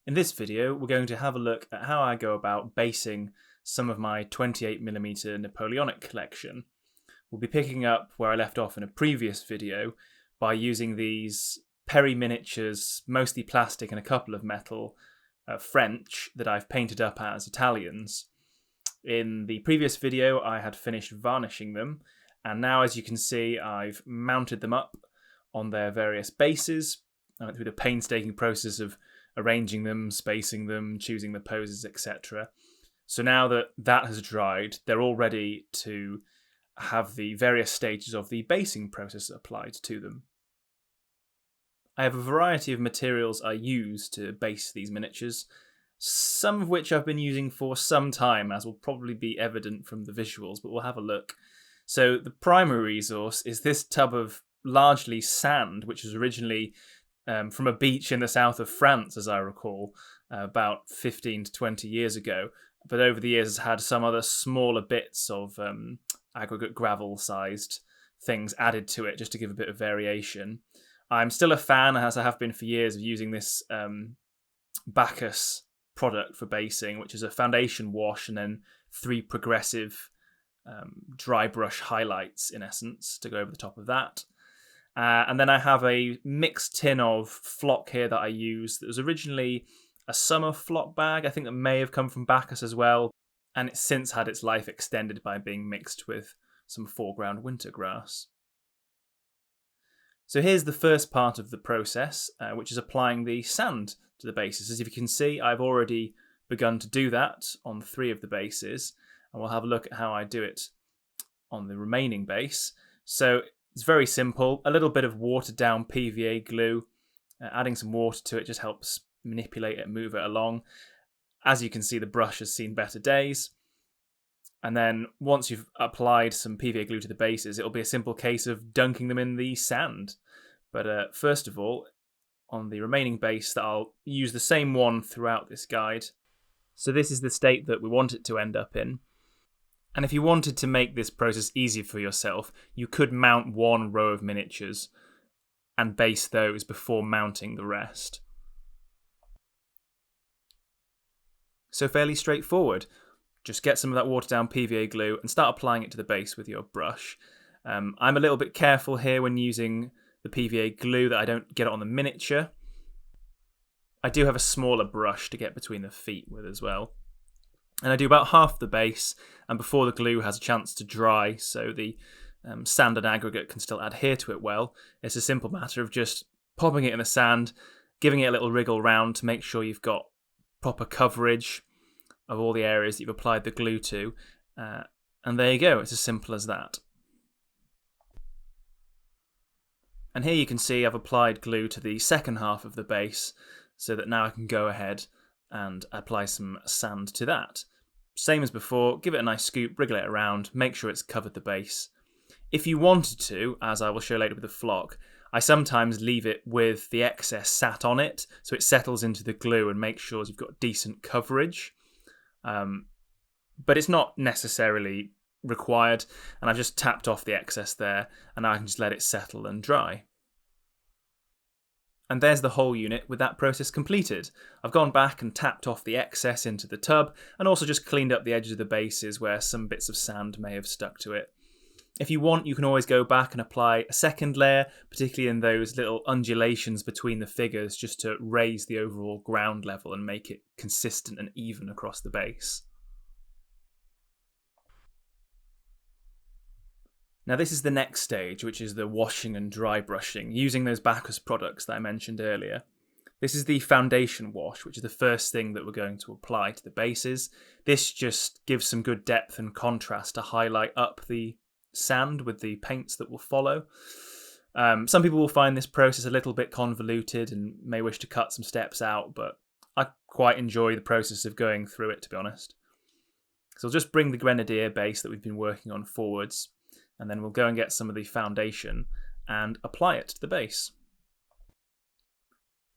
In this video, we're going to have a look at how I go about basing some of my 28mm Napoleonic collection. We'll be picking up where I left off in a previous video by using these Perry miniatures, mostly plastic and a couple of metal, French, that I've painted up as Italians. In the previous video, I had finished varnishing them, and now, as you can see, I've mounted them up on their various bases. I went through the painstaking process of arranging them, spacing them, choosing the poses, etc. So now that that has dried, they're all ready to have the various stages of the basing process applied to them. I have a variety of materials I use to base these miniatures, some of which I've been using for some time, as will probably be evident from the visuals, but we'll have a look. So the primary resource is this tub of largely sand, which was originally from a beach in the south of France, as I recall, about 15 to 20 years ago. But over the years has had some other smaller bits of aggregate gravel-sized things added to it, just to give a bit of variation. I'm still a fan, as I have been for years, of using this Bacchus product for basing, which is a foundation wash and then 3 progressive dry brush highlights, in essence, to go over the top of that. And then I have a mixed tin of flock here that I use that was originally a summer flock bag. I think that may have come from Bacchus as well, and it's since had its life extended by being mixed with some foreground winter grass. So here's the first part of the process, which is applying the sand to the bases. As you can see, I've already begun to do that on 3 of the bases, and we'll have a look at how I do it on the remaining base. So it's very simple. A little bit of watered down PVA glue, adding some water to it just helps manipulate it, move it along. As you can see, the brush has seen better days. And then once you've applied some PVA glue to the bases, it'll be a simple case of dunking them in the sand. But first of all, on the remaining base, that I'll use the same one throughout this guide. So this is the state that we want it to end up in. And if you wanted to make this process easier for yourself, you could mount 1 row of miniatures and base those before mounting the rest. So fairly straightforward. Just get some of that watered down PVA glue and start applying it to the base with your brush. I'm a little bit careful here when using the PVA glue that I don't get it on the miniature. I do have a smaller brush to get between the feet with as well. And I do about half the base, and before the glue has a chance to dry, so the sand and aggregate can still adhere to it well, it's a simple matter of just popping it in the sand, giving it a little wriggle round to make sure you've got proper coverage of all the areas that you've applied the glue to, and there you go, it's as simple as that. And here you can see I've applied glue to the second half of the base, so that now I can go ahead and apply some sand to that. Same as before, give it a nice scoop, wriggle it around, make sure it's covered the base. If you wanted to, as I will show later with the flock, I sometimes leave it with the excess sat on it, so it settles into the glue and makes sure you've got decent coverage. But it's not necessarily required, and I've just tapped off the excess there, and now I can just let it settle and dry. And there's the whole unit with that process completed. I've gone back and tapped off the excess into the tub, and also just cleaned up the edges of the bases where some bits of sand may have stuck to it. If you want, you can always go back and apply a second layer, particularly in those little undulations between the figures, just to raise the overall ground level and make it consistent and even across the base. Now this is the next stage, which is the washing and dry brushing, using those Bacchus products that I mentioned earlier. This is the foundation wash, which is the first thing that we're going to apply to the bases. This just gives some good depth and contrast to highlight up the sand with the paints that will follow. Some people will find this process a little bit convoluted and may wish to cut some steps out, but I quite enjoy the process of going through it, to be honest. So I'll just bring the grenadier base that we've been working on forwards, and then we'll go and get some of the foundation and apply it to the base.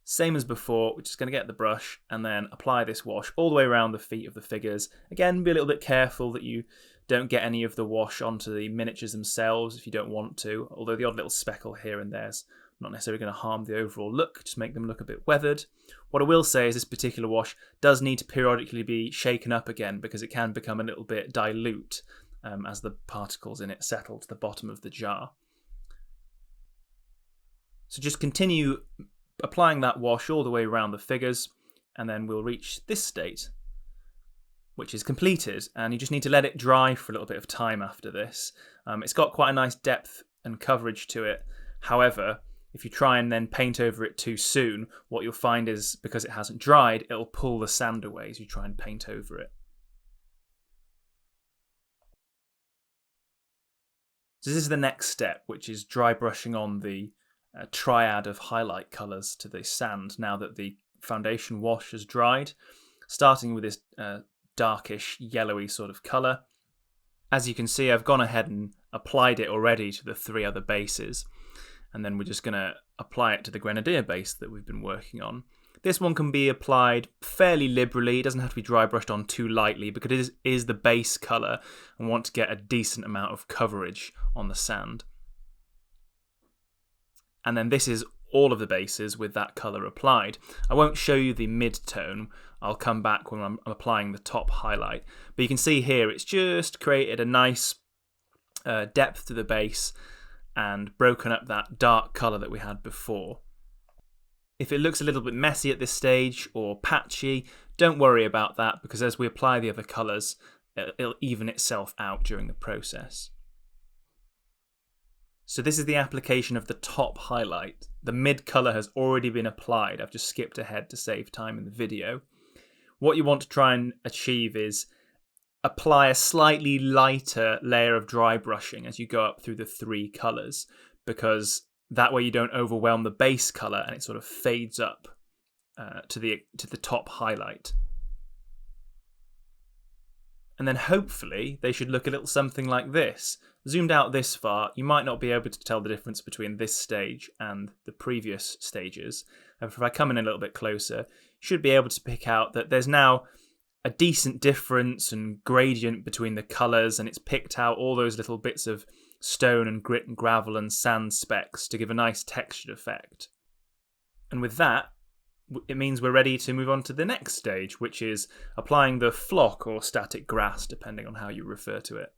Same as before, we're just going to get the brush and then apply this wash all the way around the feet of the figures. Again, be a little bit careful that you don't get any of the wash onto the miniatures themselves if you don't want to, although the odd little speckle here and there's not necessarily going to harm the overall look, just make them look a bit weathered. What I will say is this particular wash does need to periodically be shaken up again because it can become a little bit dilute as the particles in it settle to the bottom of the jar. So just continue applying that wash all the way around the figures, and then we'll reach this state, which is completed, and you just need to let it dry for a little bit of time after this. It's got quite a nice depth and coverage to it. However, if you try and then paint over it too soon, what you'll find is, because it hasn't dried, it'll pull the sand away as you try and paint over it. So this is the next step, which is dry brushing on the triad of highlight colours to the sand now that the foundation wash has dried, starting with this darkish yellowy sort of colour. As you can see, I've gone ahead and applied it already to the 3 other bases, and then we're just going to apply it to the grenadier base that we've been working on. This one can be applied fairly liberally. It doesn't have to be dry brushed on too lightly because it is the base colour and want to get a decent amount of coverage on the sand. And then this is all of the bases with that colour applied. I won't show you the mid-tone. I'll come back when I'm applying the top highlight. But you can see here it's just created a nice depth to the base and broken up that dark colour that we had before. If it looks a little bit messy at this stage or patchy, don't worry about that because as we apply the other colours, it'll even itself out during the process. So this is the application of the top highlight. The mid colour has already been applied. I've just skipped ahead to save time in the video. What you want to try and achieve is apply a slightly lighter layer of dry brushing as you go up through the 3 colours, because that way you don't overwhelm the base colour and it sort of fades up to the top highlight. And then hopefully they should look a little something like this. Zoomed out this far, you might not be able to tell the difference between this stage and the previous stages. And if I come in a little bit closer, you should be able to pick out that there's now a decent difference and gradient between the colours, and it's picked out all those little bits of stone and grit and gravel and sand specks to give a nice textured effect. And with that, it means we're ready to move on to the next stage, which is applying the flock or static grass, depending on how you refer to it.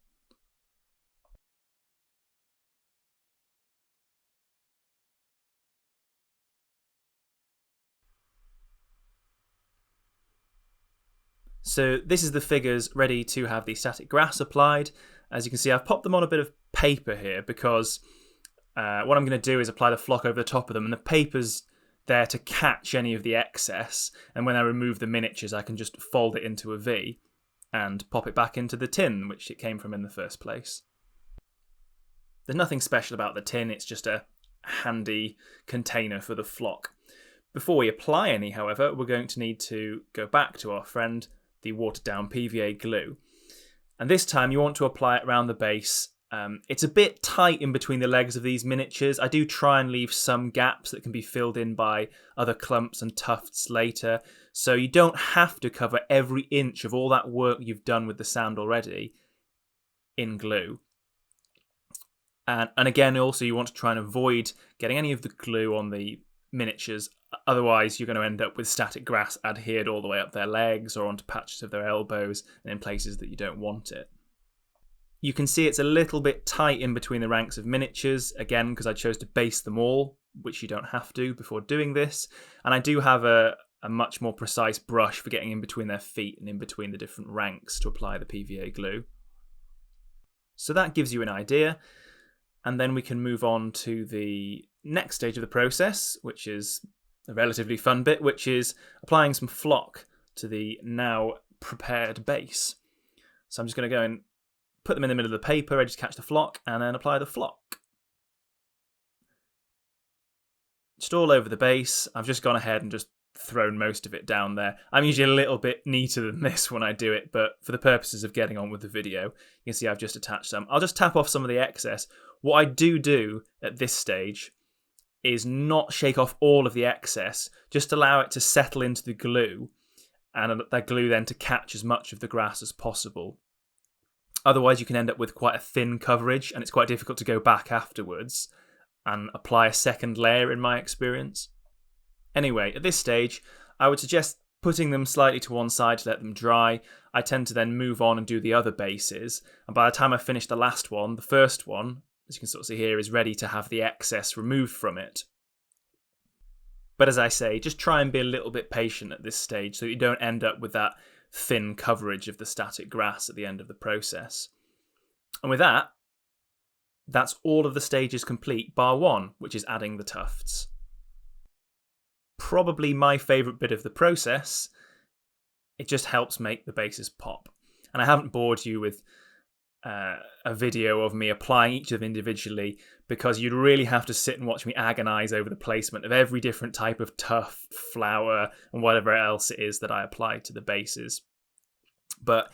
So this is the figures ready to have the static grass applied. As you can see, I've popped them on a bit of paper here because what I'm going to do is apply the flock over the top of them, and the paper's there to catch any of the excess, and when I remove the miniatures I can just fold it into a V and pop it back into the tin which it came from in the first place. There's nothing special about the tin, it's just a handy container for the flock. Before we apply any, however, we're going to need to go back to our friend, the watered down PVA glue. And this time you want to apply it around the base. It's a bit tight in between the legs of these miniatures. I do try and leave some gaps that can be filled in by other clumps and tufts later, so you don't have to cover every inch of all that work you've done with the sand already in glue. And again, also you want to try and avoid getting any of the glue on the miniatures, otherwise you're going to end up with static grass adhered all the way up their legs or onto patches of their elbows and in places that you don't want it. You can see it's a little bit tight in between the ranks of miniatures, again because I chose to base them all, which you don't have to before doing this. And I do have a much more precise brush for getting in between their feet and in between the different ranks to apply the PVA glue. So that gives you an idea. And then we can move on to the next stage of the process, which is a relatively fun bit, which is applying some flock to the now prepared base. So I'm just going to go and put them in the middle of the paper, ready to catch the flock, and then apply the flock. Just all over the base. I've just gone ahead and just thrown most of it down there. I'm usually a little bit neater than this when I do it, but for the purposes of getting on with the video, you can see I've just attached some. I'll just tap off some of the excess. What I do at this stage is not shake off all of the excess, just allow it to settle into the glue, and that glue then to catch as much of the grass as possible. Otherwise you can end up with quite a thin coverage and it's quite difficult to go back afterwards and apply a second layer in my experience. Anyway, at this stage, I would suggest putting them slightly to one side to let them dry. I tend to then move on and do the other bases, and by the time I finish the last one, the first one, as you can sort of see here, is ready to have the excess removed from it. But as I say, just try and be a little bit patient at this stage so you don't end up with that thin coverage of the static grass at the end of the process. And with that, that's all of the stages complete, bar one, which is adding the tufts. Probably my favourite bit of the process. It just helps make the bases pop. And I haven't bored you with a video of me applying each of them individually, because you'd really have to sit and watch me agonise over the placement of every different type of tuft, flower, and whatever else it is that I applied to the bases. But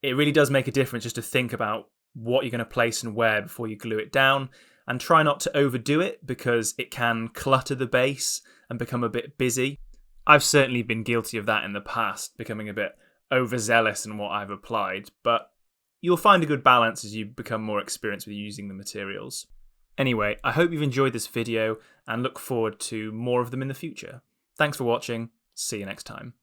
it really does make a difference just to think about what you're going to place and where before you glue it down, and try not to overdo it because it can clutter the base and become a bit busy. I've certainly been guilty of that in the past, becoming a bit overzealous in what I've applied, but you'll find a good balance as you become more experienced with using the materials. Anyway, I hope you've enjoyed this video and look forward to more of them in the future. Thanks for watching. See you next time.